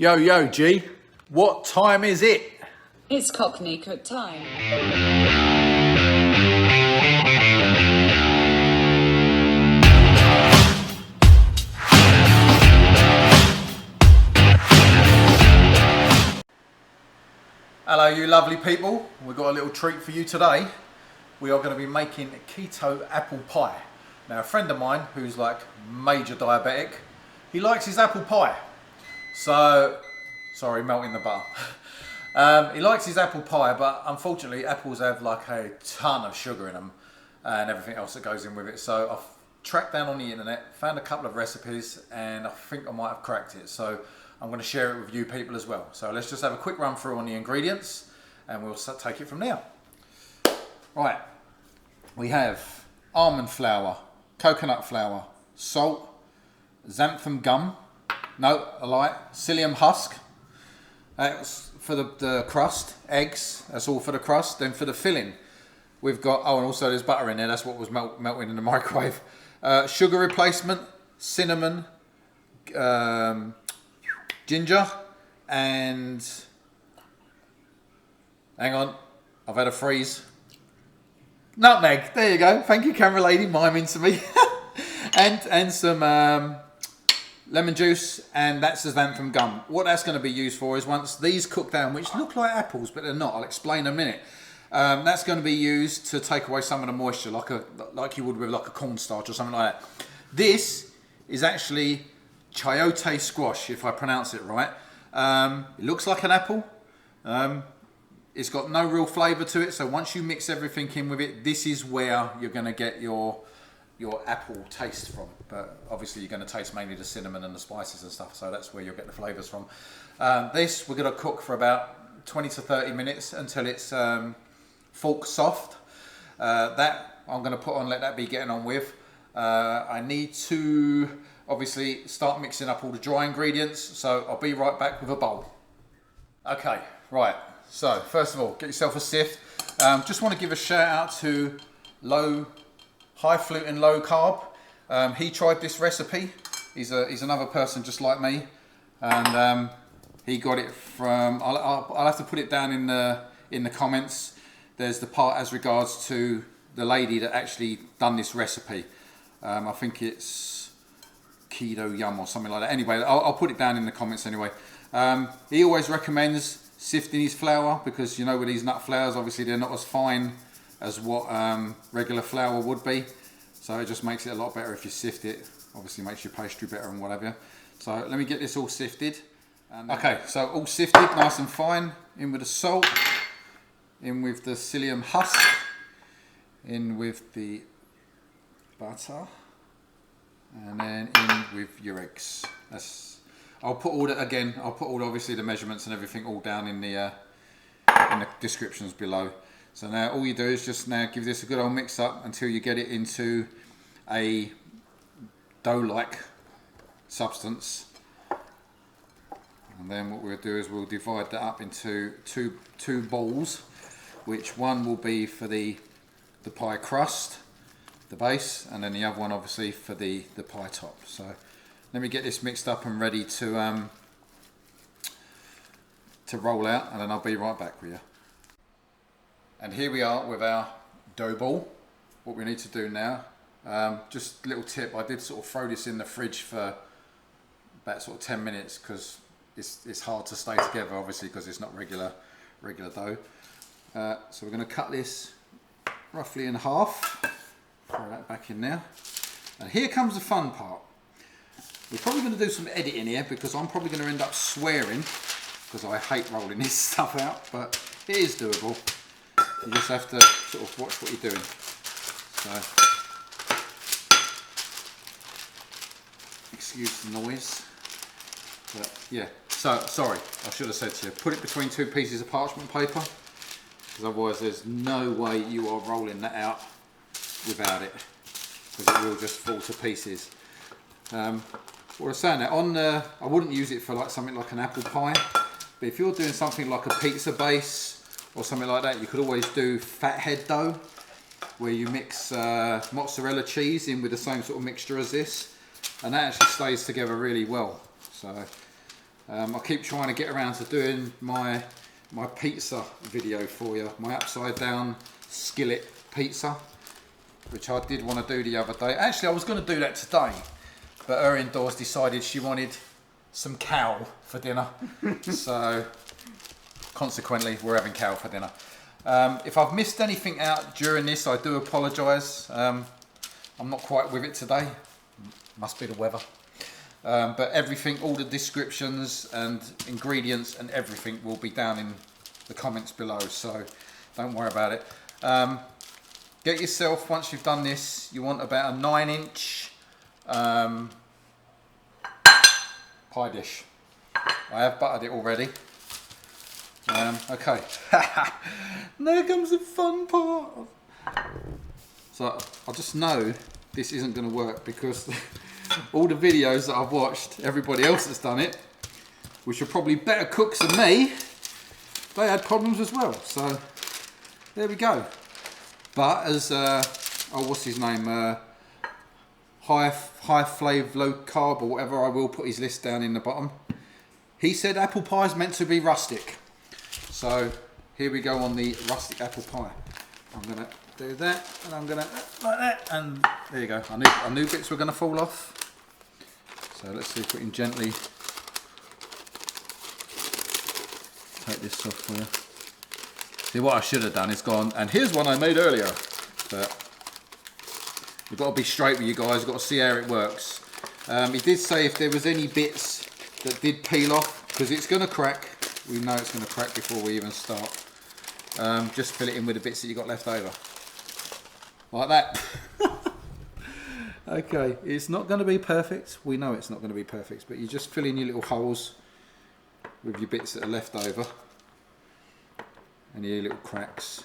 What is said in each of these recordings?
Yo, yo, G, what time is it? It's Cockney cook time. Hello, you lovely people. We've got a little treat for you today. We are going to be making keto apple pie. Now, a friend of mine who's like major diabetic, he likes his apple pie. So, sorry, melting the butter. He likes his apple pie, but unfortunately apples have like a ton of sugar in them and everything else that goes in with it. So I've tracked down on the internet, found a couple of recipes, and I think I might have cracked it. So I'm going to share it with you people as well. So let's just have a quick run through on the ingredients and we'll take it from there. Right, we have almond flour, coconut flour, salt, xanthan gum, no, a lie, psyllium husk. That's for the crust, eggs, that's all for the crust. Then for the filling, we've got, oh, and also there's butter in there, that's what was melting in the microwave. Sugar replacement, cinnamon, ginger, and, hang on, I've had a freeze. Nutmeg, there you go, thank you camera lady, miming to me. and some lemon juice, and that's the xanthan gum. What that's going to be used for is once these cook down, which look like apples, but they're not. I'll explain in a minute. That's going to be used to take away some of the moisture, like you would with like a cornstarch or something like that. This is actually chayote squash, if I pronounce it right. It looks like an apple. It's got no real flavour to it. So once you mix everything in with it, this is where you're going to get your apple taste from, but obviously you're going to taste mainly the cinnamon and the spices and stuff, so that's where you'll get the flavours from. This we're going to cook for about 20 to 30 minutes until it's fork soft. That I'm going to put on, let that be getting on with. I need to obviously start mixing up all the dry ingredients, so I'll be right back with a bowl. Okay, right, so first of all, get yourself a sift. Just want to give a shout out to High Fluting Low Carb. He tried this recipe. He's another person just like me, and he got it from. I'll have to put it down in the comments. There's the part as regards to the lady that actually done this recipe. I think it's Keto Yum or something like that. Anyway, I'll put it down in the comments anyway. He always recommends sifting his flour because you know with these nut flours, obviously they're not as fine as what regular flour would be, so it just makes it a lot better if you sift it. Obviously makes your pastry better and whatever. So let me get this all sifted. Okay, so all sifted nice and fine. In with the salt, in with the psyllium husk, in with the butter, and then in with your eggs. I'll put all that again. I'll put all obviously the measurements and everything all down in the descriptions below. So now all you do is just now give this a good old mix up until you get it into a dough-like substance. And then what we'll do is we'll divide that up into two balls, which one will be for the pie crust, the base, and then the other one obviously for the pie top. So let me get this mixed up and ready to roll out, and then I'll be right back with you. And here we are with our dough ball. What we need to do now, just a little tip, I did sort of throw this in the fridge for about sort of 10 minutes because it's hard to stay together obviously because it's not regular dough. So we're going to cut this roughly in half, throw that back in there. And here comes the fun part. We're probably going to do some editing here because I'm probably going to end up swearing because I hate rolling this stuff out, but it is doable. You just have to sort of watch what you're doing. So, excuse the noise. But yeah, so sorry, I should have said to you, put it between two pieces of parchment paper, because otherwise there's no way you are rolling that out without it, because it will just fall to pieces. What I was saying now, I wouldn't use it for like something like an apple pie, but if you're doing something like a pizza base, or something like that, you could always do fathead dough, where you mix mozzarella cheese in with the same sort of mixture as this, and that actually stays together really well. So I keep trying to get around to doing my pizza video for you, my upside down skillet pizza, which I did want to do the other day. Actually, I was going to do that today, but her indoors decided she wanted some cow for dinner. So consequently, we're having cow for dinner. If I've missed anything out during this, I do apologise. I'm not quite with it today. Must be the weather. But everything, all the descriptions and ingredients and everything will be down in the comments below, so don't worry about it. Get yourself, once you've done this, you want about a 9-inch pie dish. I have buttered it already. Okay, now comes the fun part. So I just know this isn't going to work because all the videos that I've watched, everybody else that's done it, which are probably better cooks than me, they had problems as well. So there we go. But as what's his name? High flav, low carb, or whatever. I will put his list down in the bottom. He said apple pie is meant to be rustic. So here we go on the rustic apple pie. I'm gonna do that, and I'm gonna like that, and there you go. I knew bits were gonna fall off. So let's see if we can gently take this off for you. See, what I should have done is gone, and here's one I made earlier. But you've got to be straight with you guys. You've got to see how it works. He did say if there was any bits that did peel off, because it's going to crack. We know it's going to crack before we even start. Just fill it in with the bits that you got left over. Like that. Okay, it's not going to be perfect. We know it's not going to be perfect, but you just fill in your little holes with your bits that are left over. And your little cracks,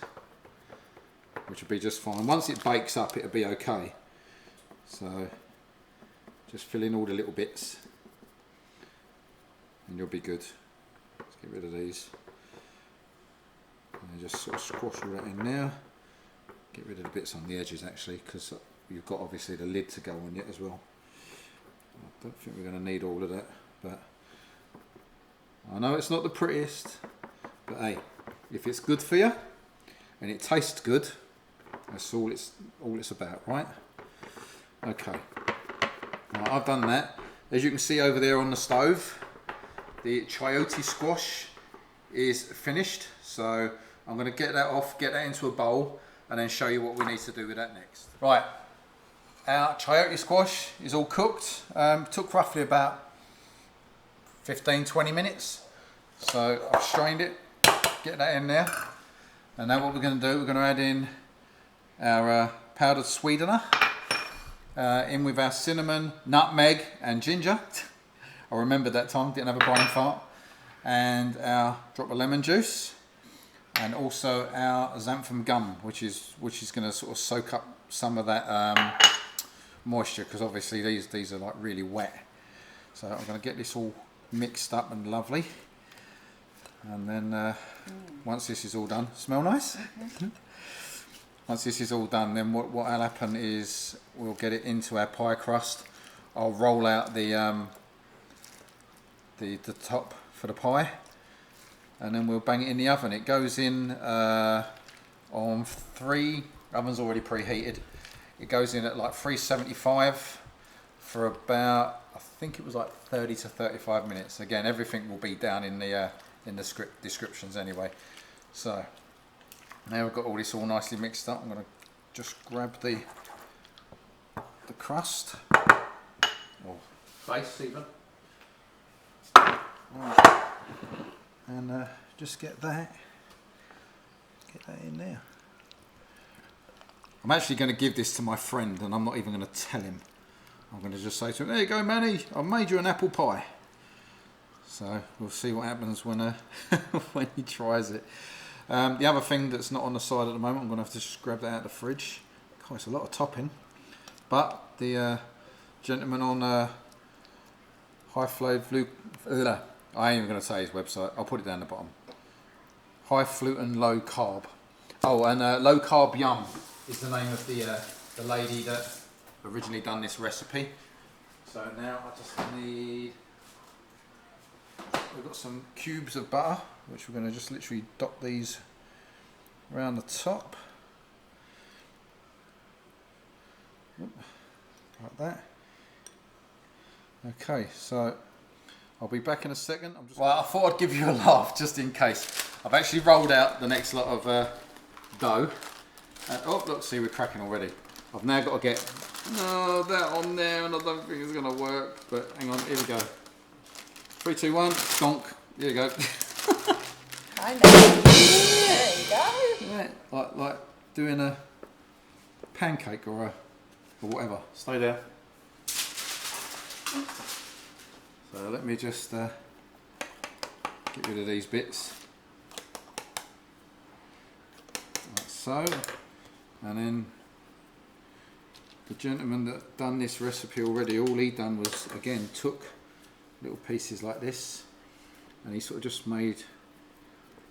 which will be just fine. Once it bakes up, it'll be okay. So just fill in all the little bits and you'll be good. Let's get rid of these. And just sort of squash all that in there. Get rid of the bits on the edges actually, because you've got obviously the lid to go on yet as well. I don't think we're going to need all of that, but I know it's not the prettiest, but hey, if it's good for you and it tastes good, that's all it's about, right? Okay, right, I've done that. As you can see over there on the stove, the chayote squash is finished. So I'm going to get that off, get that into a bowl, and then show you what we need to do with that next. Right, our chayote squash is all cooked. Took roughly about 15-20 minutes. So I've strained it, get that in there, and now what we're going to do, we're going to add in our powdered sweetener, in with our cinnamon, nutmeg and ginger. I remembered that time, didn't have a brain fart. And our drop of lemon juice, and also our xanthan gum, which is going to sort of soak up some of that moisture, because obviously these are like really wet. So I'm going to get this all mixed up and lovely. And then once this is all done, smell nice? Once this is all done, then what will happen is we'll get it into our pie crust. I'll roll out the top for the pie, and then we'll bang it in the oven. It goes in on 3, oven's already preheated. It goes in at like 375 for about, I think it was like 30 to 35 minutes. Again, everything will be down in the script descriptions anyway. So now we've got all this all nicely mixed up. I'm going to just grab the crust, or base even, right. And just get that in there. I'm actually going to give this to my friend, and I'm not even going to tell him. I'm going to just say to him, there you go Manny, I've made you an apple pie. So we'll see what happens when when he tries it. The other thing that's not on the side at the moment, I'm going to have to just grab that out of the fridge. God, it's a lot of topping. But the gentleman on High Flav Luke, I ain't even going to say his website. I'll put it down the bottom. High Gluten Low Carb. Oh, and Low Carb Yum is the name of the lady that originally done this recipe. So now I just need we've got some cubes of butter, which we're going to just literally dot these around the top. Like that. Okay, so I'll be back in a second. Well, I thought I'd give you a laugh just in case. I've actually rolled out the next lot of dough. And, oh, look, see, we're cracking already. I've now got to get that on there, and I don't think it's going to work. But hang on, here we go. 3, 2, 1, donk. Here you go. I know. There you go. Right, like doing a pancake or whatever. Stay there. So let me just get rid of these bits. Like so. And then the gentleman that done this recipe already, all he done was, again, took little pieces like this and he sort of just made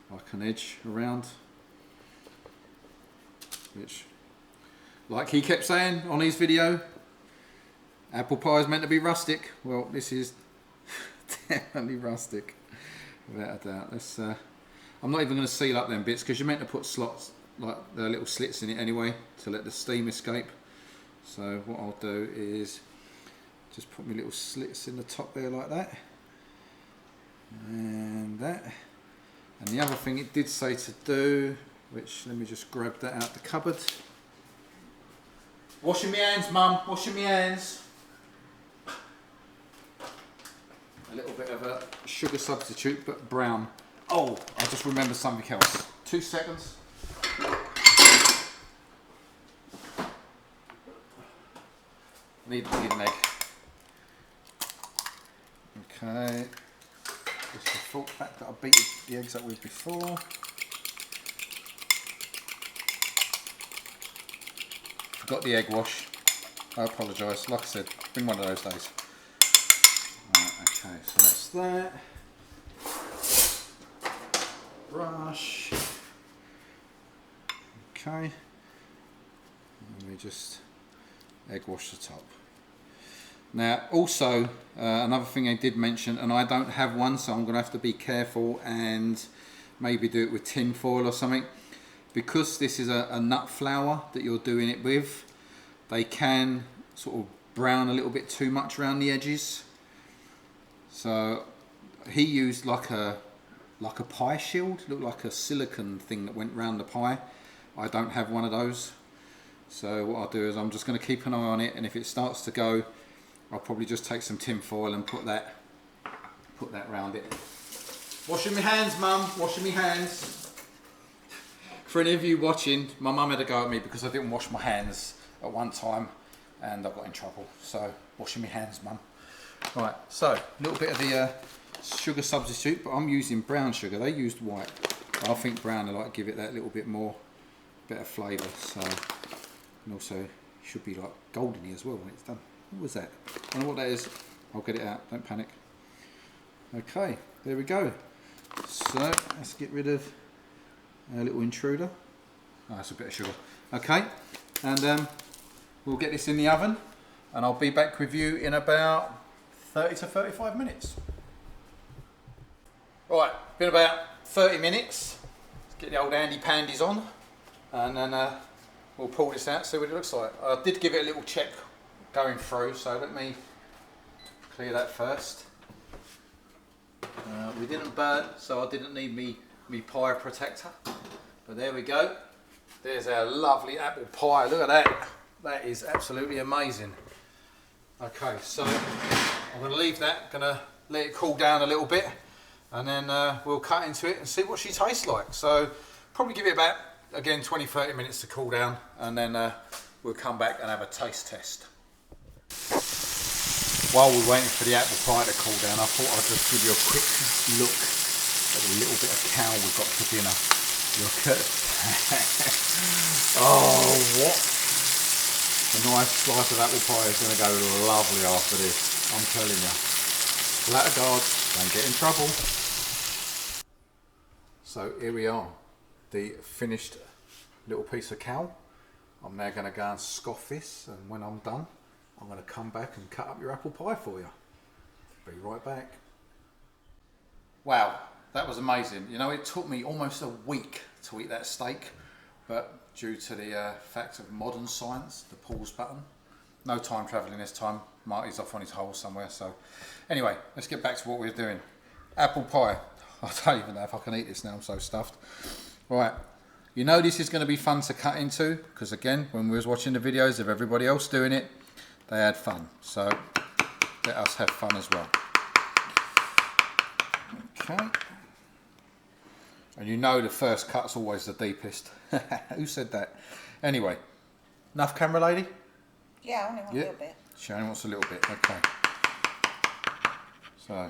like an edge around, which, like he kept saying on his video, apple pie is meant to be rustic. Well, this is definitely rustic, without a doubt. Let's, I'm not even going to seal up them bits because you're meant to put slots, like the little slits in it anyway, to let the steam escape. So what I'll do is just put my little slits in the top there like that, and that. And the other thing it did say to do, which, let me just grab that out the cupboard. Washing my hands, Mum, washing my hands. A little bit of a sugar substitute, but brown. Oh, I just remembered something else. 2 seconds. Need an egg. Okay. Just the full fact that I beat the eggs up with before. Forgot the egg wash. I apologise. Like I said, been one of those days. Right, okay, so that's that. Brush. Okay. Let me just egg wash the top. Now, also, another thing I did mention, and I don't have one, so I'm going to have to be careful and maybe do it with tin foil or something. Because this is a nut flour that you're doing it with, they can sort of brown a little bit too much around the edges. So he used like a pie shield, looked like a silicone thing that went round the pie. I don't have one of those. So what I'll do is I'm just going to keep an eye on it, and if it starts to go, I'll probably just take some tin foil and put that round it. Washing my hands, Mum, washing my hands. For any of you watching, my mum had a go at me because I didn't wash my hands at one time and I got in trouble. So, washing my hands, Mum. Right, so a little bit of the sugar substitute, but I'm using brown sugar. They used white. I think brown, I like to give it that little bit more, better flavour. So, and also should be like goldeny as well when it's done. What was that? I don't know what that is. I'll get it out, don't panic. Okay, there we go. So let's get rid of a little intruder. Oh, that's a bit of sugar. Okay, and we'll get this in the oven and I'll be back with you in about 30 to 35 minutes. Right, been about 30 minutes. Let's get the old handy pandies on and then we'll pull this out, see what it looks like. I did give it a little check going through, so let me clear that first. We didn't burn, so I didn't need me pie protector, but there we go. There's our lovely apple pie. Look at that. That is absolutely amazing. Okay, so I'm going to leave that, going to let it cool down a little bit, and then we'll cut into it and see what she tastes like. So probably give it about, again, 20-30 minutes to cool down, and then we'll come back and have a taste test. While we're waiting for the apple pie to cool down, I thought I'd just give you a quick look at the little bit of cow we've got for dinner. Look at that. Oh, what? A nice slice of apple pie is going to go lovely after this, I'm telling you. Flat of God, don't get in trouble. So here we are, the finished little piece of cow. I'm now going to go and scoff this, and when I'm done, I'm going to come back and cut up your apple pie for you. Be right back. Wow, that was amazing. You know, it took me almost a week to eat that steak, but due to the fact of modern science, the pause button, no time travelling this time. Marty's off on his hole somewhere. So anyway, let's get back to what we're doing. Apple pie. I don't even know if I can eat this now, I'm so stuffed. Right, you know this is going to be fun to cut into, because again, when we was watching the videos of everybody else doing it, they had fun. So let us have fun as well. Okay. And you know the first cut's always the deepest. Who said that? Anyway, enough camera lady? Yeah, I only want a little bit. She only wants a little bit, okay. So,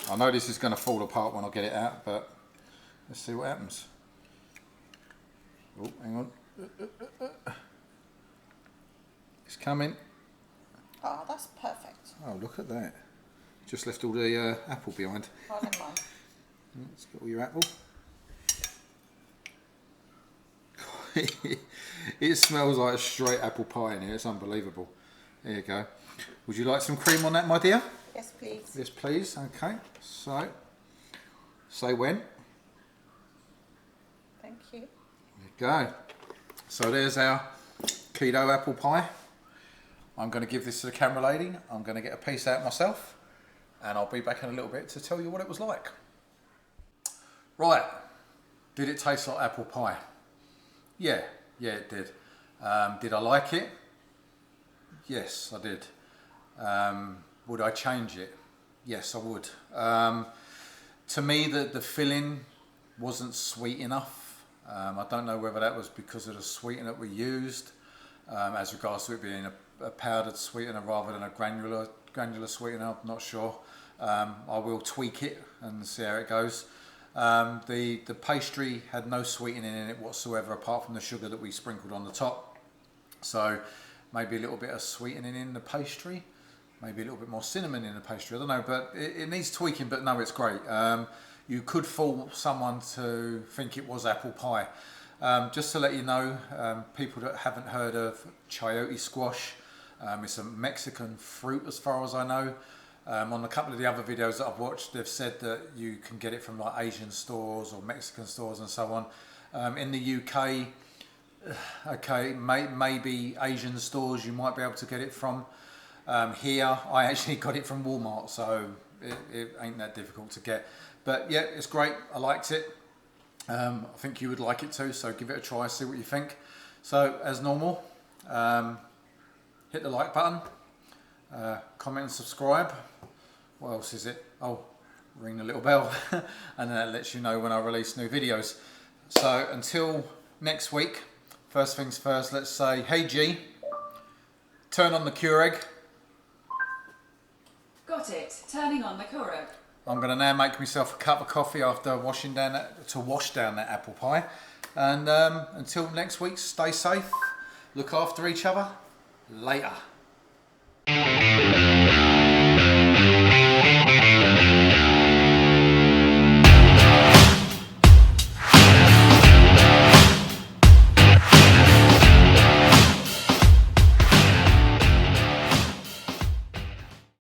I know this is going to fall apart when I get it out, but let's see what happens. Oh, hang on. It's coming. Oh, that's perfect. Oh, look at that. Just left all the apple behind. Oh, never mind. Let's get all your apple. It smells like a straight apple pie in here. It's unbelievable. There you go. Would you like some cream on that, my dear? Yes, please. Yes, please. Okay. So, say when. Thank you. There you go. So there's our keto apple pie. I'm going to give this to the camera lady. I'm going to get a piece out myself, and I'll be back in a little bit to tell you what it was like. Right. Did it taste like apple pie? Yeah, it did. Did I like it? Yes, I did. Would I change it? Yes, I would. To me, the filling wasn't sweet enough. I don't know whether that was because of the sweetener that we used, as regards to it being a powdered sweetener rather than a granular sweetener. I'm not sure. I will tweak it and see how it goes. The pastry had no sweetening in it whatsoever apart from the sugar that we sprinkled on the top. So maybe a little bit of sweetening in the pastry, maybe a little bit more cinnamon in the pastry, I don't know, but it needs tweaking, but no, it's great. You could fool someone to think it was apple pie. Just to let you know, people that haven't heard of chayote squash, it's a Mexican fruit as far as I know. On a couple of the other videos that I've watched, they've said that you can get it from like Asian stores or Mexican stores and so on. In the UK, okay, maybe Asian stores you might be able to get it from. Here, I actually got it from Walmart, so it ain't that difficult to get. But yeah, it's great. I liked it. I think you would like it too, so give it a try, see what you think. So as normal, hit the like button, comment and subscribe. What else is it? Oh, ring the little bell and then that lets you know when I release new videos. So until next week, first things first, let's say, hey G, turn on the Keurig. Got it, turning on the Keurig. I'm going to now make myself a cup of coffee after washing down to wash down that apple pie. And until next week, stay safe, look after each other. Later.